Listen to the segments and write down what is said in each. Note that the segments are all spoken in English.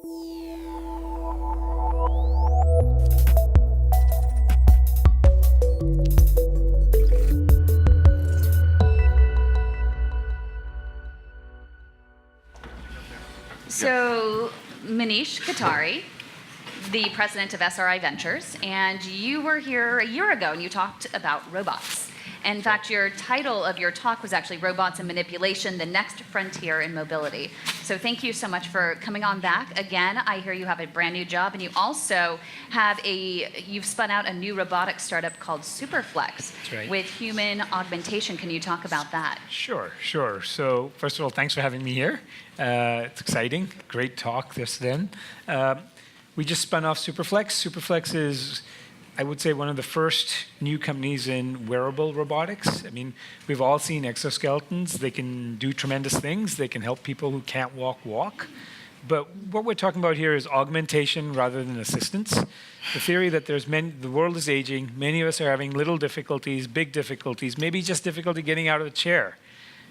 So, Manish Katari, the president of SRI Ventures, and you were here a year ago and you talked about robots. In fact, your title of your talk was actually Robots and Manipulation, the Next Frontier in Mobility. So thank you so much for coming on back. Again, I hear you have a brand new job, and you also have you've spun out a new robotics startup called Superflex. That's right. With human augmentation. Can you talk about that? Sure. So first of all, thanks for having me here. It's exciting. Great talk this then. We just spun off Superflex. Superflex is, I would say, one of the first new companies in wearable robotics. I mean, we've all seen exoskeletons. They can do tremendous things. They can help people who can't walk. But what we're talking about here is augmentation rather than assistance. The theory that the world is aging, many of us are having little difficulties, big difficulties, maybe just difficulty getting out of the chair.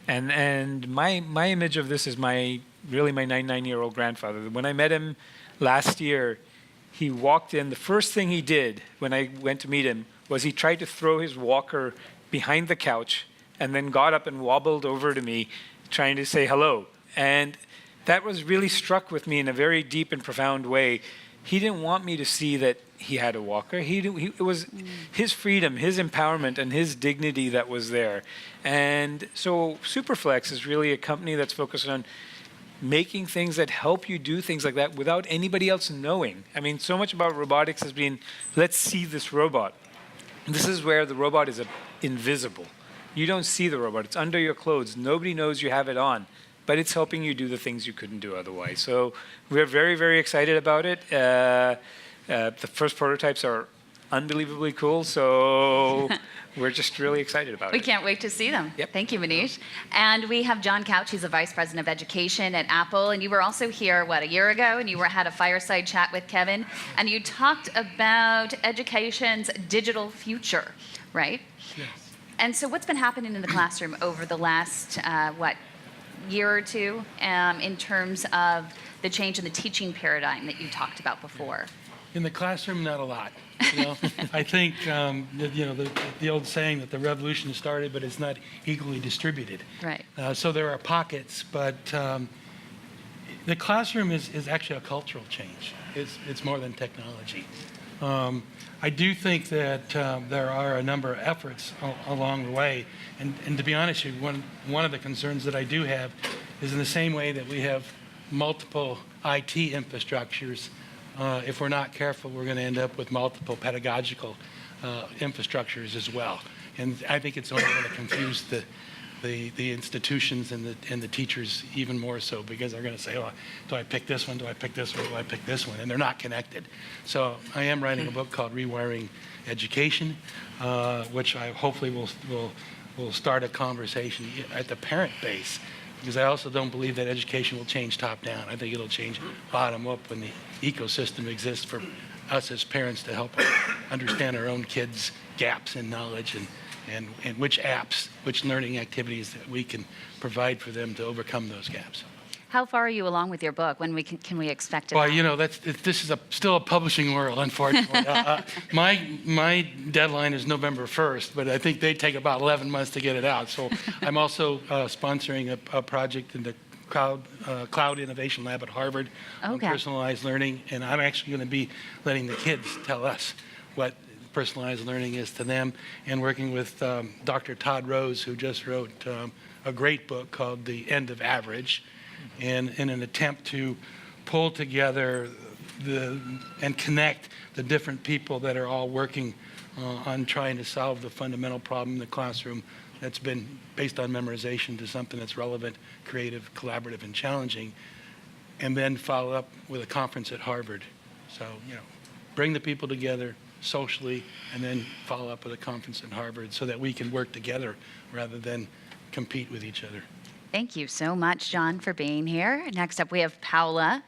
And my image of this is really my 99-year-old grandfather. When I met him last year, he walked in. The first thing he did when I went to meet him was he tried to throw his walker behind the couch and then got up and wobbled over to me trying to say hello. And that was really struck with me in a very deep and profound way. He didn't want me to see that he had a walker. It was his freedom, his empowerment, and his dignity that was there. And so Superflex is really a company that's focused on making things that help you do things like that without anybody else knowing. I mean, so much about robotics has been, let's see this robot. And this is where the robot is invisible. You don't see the robot. It's under your clothes. Nobody knows you have it on, but it's helping you do the things you couldn't do otherwise. So we're very, very excited about it. The first prototypes are unbelievably cool, so we're just really excited about it. We can't wait to see them. Yep. Thank you, Manish. And we have John Couch, he's the Vice President of Education at Apple, and you were also here, a year ago, and you had a fireside chat with Kevin, and you talked about education's digital future, right? Yes. And so what's been happening in the classroom over the last, year or two, in terms of the change in the teaching paradigm that you talked about before? In the classroom, not a lot. I think the old saying that the revolution started, but it's not equally distributed. Right. So there are pockets, but the classroom is actually a cultural change. It's more than technology. I do think that there are a number of efforts along the way, and to be honest with you, one of the concerns that I do have is in the same way that we have multiple IT infrastructures. If we're not careful, we're going to end up with multiple pedagogical infrastructures as well. And I think it's only going to confuse the institutions and the teachers even more so, because they're going to say, oh, do I pick this one? Do I pick this one? Do I pick this one? And they're not connected. So I am writing a book called Rewiring Education, which I hopefully will start a conversation at the parent base, because I also don't believe that education will change top down. I think it'll change bottom up when the ecosystem exists for us as parents to help understand our own kids' gaps in knowledge and which apps, which learning activities that we can provide for them to overcome those gaps. How far are you along with your book? When can we expect it? Well, this is still a publishing world, unfortunately. My deadline is November 1st, but I think they take about 11 months to get it out. So I'm also sponsoring a project in the Cloud Innovation Lab at Harvard on personalized learning, and I'm actually going to be letting the kids tell us what personalized learning is to them, and working with Dr. Todd Rose, who just wrote a great book called The End of Average, and in an attempt to pull together and connect the different people that are all working on trying to solve the fundamental problem in the classroom that's been based on memorization to something that's relevant, creative, collaborative, and challenging, and then follow up with a conference at Harvard. So, bring the people together socially, and then follow up with a conference at Harvard so that we can work together rather than compete with each other. Thank you so much, John, for being here. Next up, we have Paula.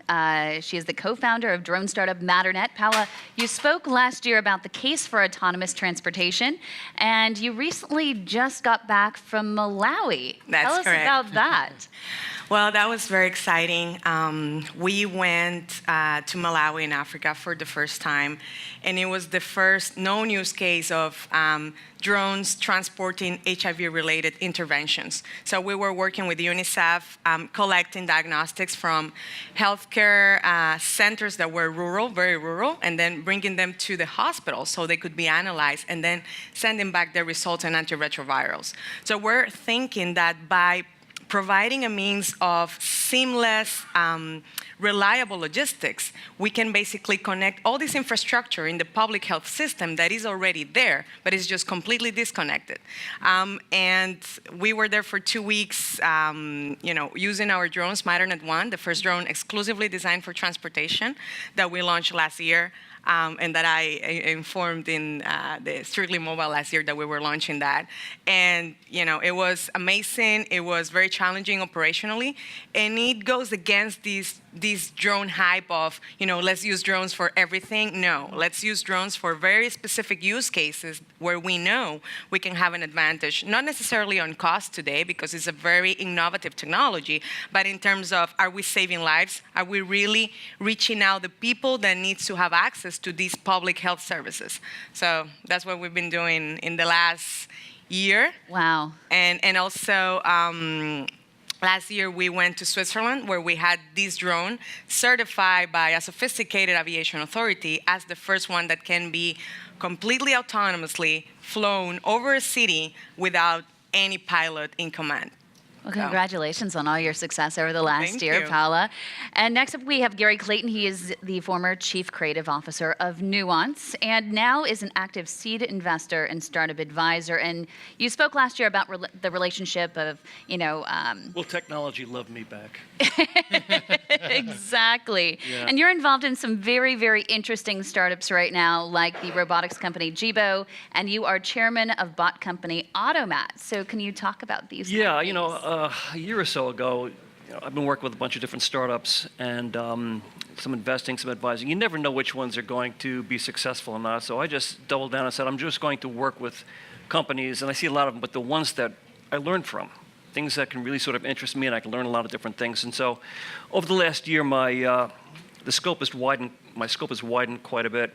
She is the co-founder of drone startup Matternet. Paula, you spoke last year about the case for autonomous transportation, and you recently just got back from Malawi. That's correct. Tell us about that. Well, that was very exciting. We went to Malawi in Africa for the first time, and it was the first known use case of drones transporting HIV-related interventions. So we were working with UNICEF, collecting diagnostics from healthcare centers that were rural, very rural, and then bringing them to the hospital so they could be analyzed, and then sending back the results and antiretrovirals. So we're thinking that by providing a means of seamless, reliable logistics, we can basically connect all this infrastructure in the public health system that is already there, but is just completely disconnected. And we were there for 2 weeks, using our drone, SmiderNet-1, the first drone exclusively designed for transportation that we launched last year. And that I informed in the Strictly Mobile last year that we were launching that. And, it was amazing. It was very challenging operationally. And it goes against this drone hype of, let's use drones for everything. No, let's use drones for very specific use cases where we know we can have an advantage, not necessarily on cost today, because it's a very innovative technology, but in terms of, are we saving lives? Are we really reaching out the people that needs to have access to these public health services? So that's what we've been doing in the last year. Wow. And also, last year we went to Switzerland, where we had this drone certified by a sophisticated aviation authority as the first one that can be completely autonomously flown over a city without any pilot in command. Well, congratulations on all your success over the last Thank year, you. Paula. And next up, we have Gary Clayton. He is the former Chief Creative Officer of Nuance, and now is an active seed investor and startup advisor. And you spoke last year about the relationship of, Will technology love me back? Exactly. Yeah. And you're involved in some very, very interesting startups right now, like the robotics company Jibo, and you are chairman of bot company Automat. So can you talk about these? Yeah, companies? a year or so ago, I've been working with a bunch of different startups and some investing, some advising. You never know which ones are going to be successful or not. So I just doubled down and said, I'm just going to work with companies, and I see a lot of them, but the ones that I learned from, things that can really sort of interest me, and I can learn a lot of different things. And so over the last year, my scope has widened quite a bit.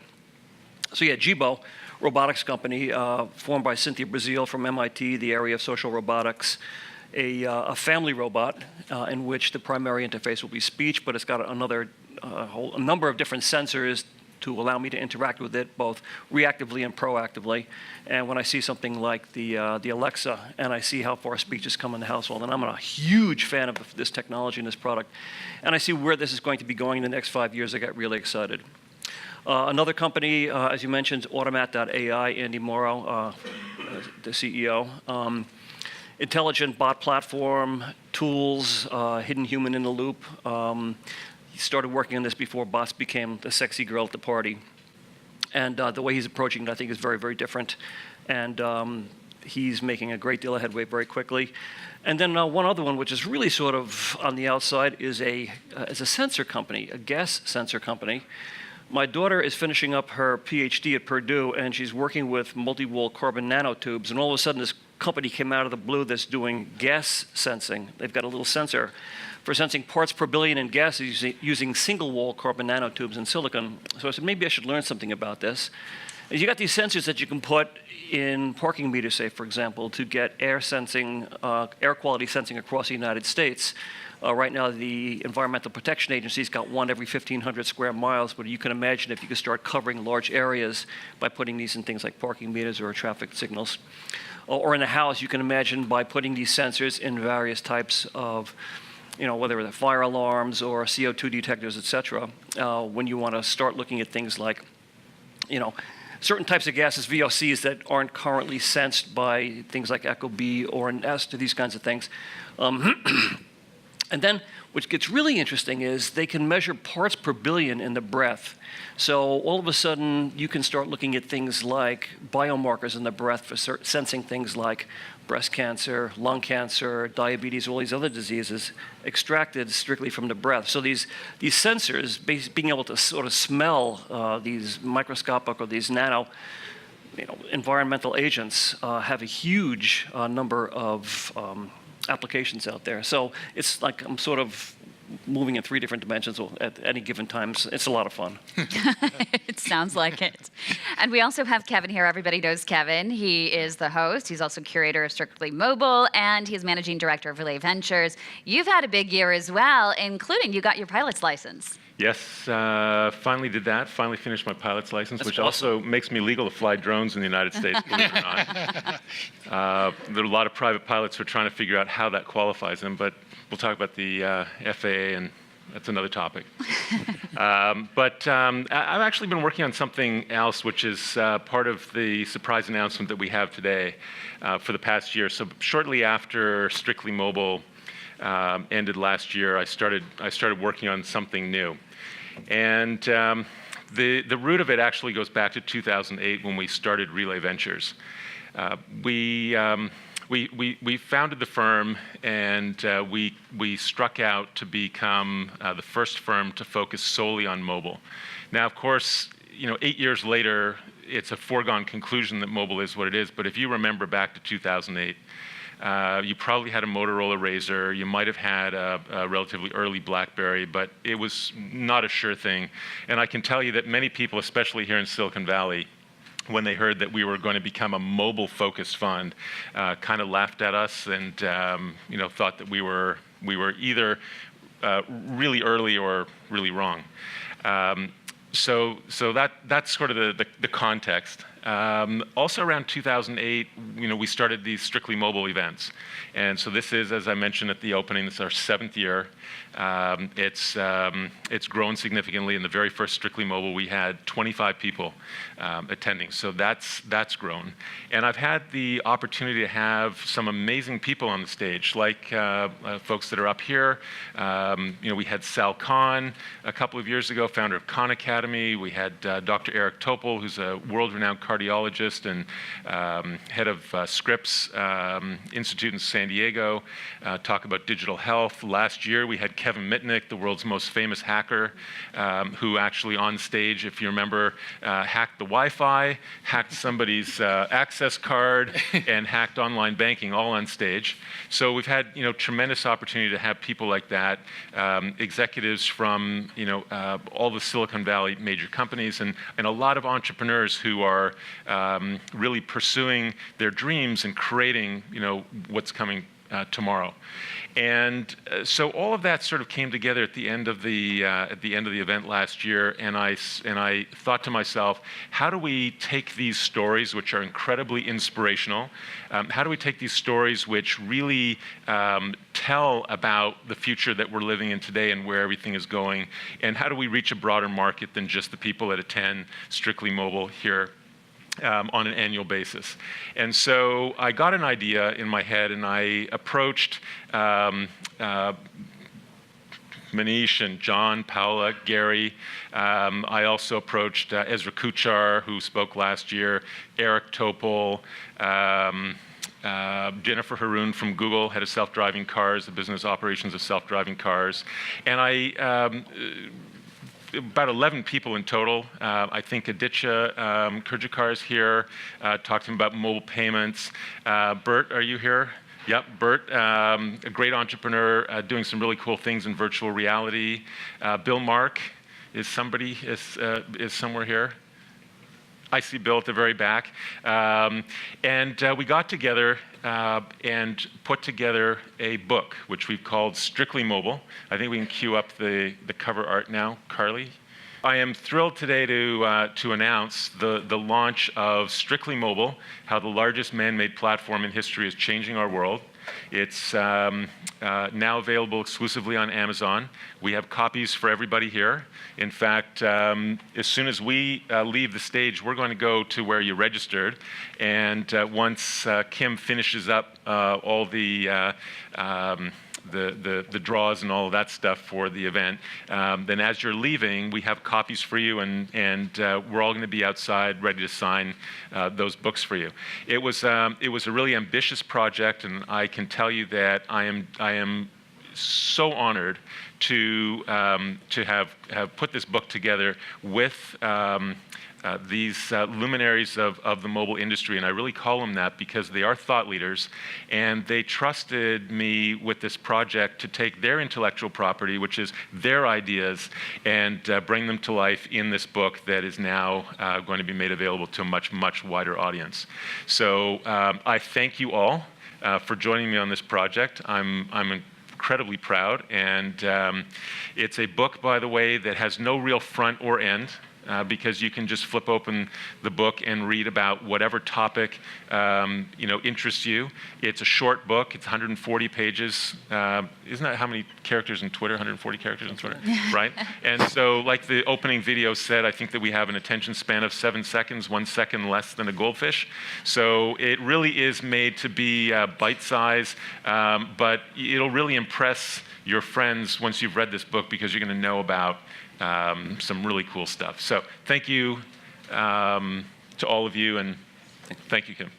So yeah, Jibo, robotics company, formed by Cynthia Brazil from MIT, the area of social robotics. A family robot in which the primary interface will be speech, but it's got a number of different sensors to allow me to interact with it both reactively and proactively. And when I see something like the Alexa and I see how far speech has come in the household, and I'm a huge fan of this technology and this product, and I see where this is going to be going in the next 5 years, I got really excited. Another company, as you mentioned, Automat.ai, Andy Morrow, the CEO. Intelligent bot platform, tools, hidden human in the loop. He started working on this before bots became the sexy girl at the party. And the way he's approaching it, I think, is very, very different. And he's making a great deal of headway very quickly. And then one other one, which is really sort of on the outside, is a sensor company, a gas sensor company. My daughter is finishing up her PhD at Purdue, and she's working with multi-wall carbon nanotubes. And all of a sudden, this company came out of the blue that's doing gas sensing. They've got a little sensor for sensing parts per billion in gases using single-wall carbon nanotubes and silicon. So I said, maybe I should learn something about this. You got these sensors that you can put in parking meters, say, for example, to get air quality sensing across the United States. Right now, the Environmental Protection Agency's got one every 1,500 square miles, but you can imagine if you could start covering large areas by putting these in things like parking meters or traffic signals. Or in a house, you can imagine by putting these sensors in various types of, whether they're fire alarms or CO2 detectors, et cetera, when you want to start looking at things like, certain types of gases, VOCs, that aren't currently sensed by things like ecobee or Nest or these kinds of things. And then, what gets really interesting is they can measure parts per billion in the breath. So all of a sudden, you can start looking at things like biomarkers in the breath for sensing things like breast cancer, lung cancer, diabetes, all these other diseases extracted strictly from the breath. So these sensors, being able to sort of smell these microscopic or these nano environmental agents have a huge number of applications out there. So it's like I'm sort of moving in 3 different dimensions at any given time. It's a lot of fun. It sounds like it. And we also have Kevin here. Everybody knows Kevin. He is the host. He's also curator of Strictly Mobile, and he's managing director of Relay Ventures. You've had a big year as well, including you got your pilot's license. Yes, finally did that. Finally finished my pilot's license, That's which awesome. also makes me legal to fly drones in the United States, believe it or not. There are a lot of private pilots who are trying to figure out how that qualifies them, but we'll talk about the FAA, and that's another topic. I've actually been working on something else, which is part of the surprise announcement that we have today for the past year. So shortly after Strictly Mobile ended last year, I started working on something new. And the root of it actually goes back to 2008 when we started Relay Ventures. We founded the firm, and we struck out to become the first firm to focus solely on mobile. Now, of course, 8 years later, it's a foregone conclusion that mobile is what it is. But if you remember back to 2008, you probably had a Motorola Razr. You might have had a relatively early BlackBerry, but it was not a sure thing. And I can tell you that many people, especially here in Silicon Valley, when they heard that we were going to become a mobile-focused fund, kind of laughed at us and thought that we were either really early or really wrong. So that's sort of the context. Also around 2008, we started these Strictly Mobile events. And so this is, as I mentioned at the opening, this is our 7th year. It's grown significantly. In the very first Strictly Mobile, we had 25 people attending. So that's grown. And I've had the opportunity to have some amazing people on the stage, like folks that are up here. We had Sal Khan a couple of years ago, founder of Khan Academy. We had Dr. Eric Topol, who's a world-renowned cardiologist and head of Scripps Institute in San Diego, talk about digital health. Last year, we had Kevin Mitnick, the world's most famous hacker, who actually on stage, if you remember, hacked the Wi-Fi, hacked somebody's access card, and hacked online banking all on stage. So we've had tremendous opportunity to have people like that, executives from all the Silicon Valley major companies, and a lot of entrepreneurs who are really pursuing their dreams and creating what's coming tomorrow. And so all of that sort of came together at the end of the event last year, and I thought to myself, how do we take these stories, which are incredibly inspirational, how do we take these stories which really tell about the future that we're living in today and where everything is going, and how do we reach a broader market than just the people that attend Strictly Mobile here on an annual basis? And so I got an idea in my head, and I approached Manish and John, Paula, Gary. I also approached Ezra Kuchar, who spoke last year, Eric Topol, Jennifer Haroon from Google, head of self-driving cars, the business operations of self-driving cars. And about 11 people in total. I think Aditya Kurjakar is here, talked to him about mobile payments. Bert, are you here? Yep, Bert, a great entrepreneur doing some really cool things in virtual reality. Bill Mark is somewhere here. I see Bill at the very back. We got together and put together a book, which we've called Strictly Mobile. I think we can cue up the cover art now, Carly. I am thrilled today to announce the launch of Strictly Mobile, how the largest man-made platform in history is changing our world. It's now available exclusively on Amazon. We have copies for everybody here. In fact, as soon as we leave the stage, we're going to go to where you registered. And once Kim finishes up all the draws and all of that stuff for the event, then as you're leaving, we have copies for you, and we're all going to be outside ready to sign those books for you. It was a really ambitious project, and I can tell you that I am so honored to have put this book together with these luminaries of the mobile industry, and I really call them that because they are thought leaders, and they trusted me with this project to take their intellectual property, which is their ideas, and bring them to life in this book that is now going to be made available to a much, much wider audience. So I thank you all for joining me on this project. I'm incredibly proud, and it's a book, by the way, that has no real front or end. Because you can just flip open the book and read about whatever topic interests you. It's a short book. It's 140 pages. Isn't that how many characters in Twitter? 140 characters in Twitter, right? And so, like the opening video said, I think that we have an attention span of 7 seconds, 1 second less than a goldfish. So it really is made to be bite-sized, but it'll really impress your friends once you've read this book because you're going to know about some really cool stuff. So thank you to all of you, and thank you, Kim.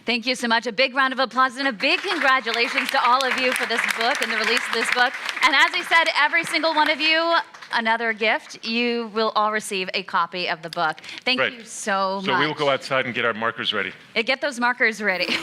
Thank you so much. A big round of applause and a big congratulations to all of you for this book and the release of this book. And as I said, every single one of you, another gift. You will all receive a copy of the book. Thank Right. you so much. So we will go outside and get our markers ready. Get those markers ready.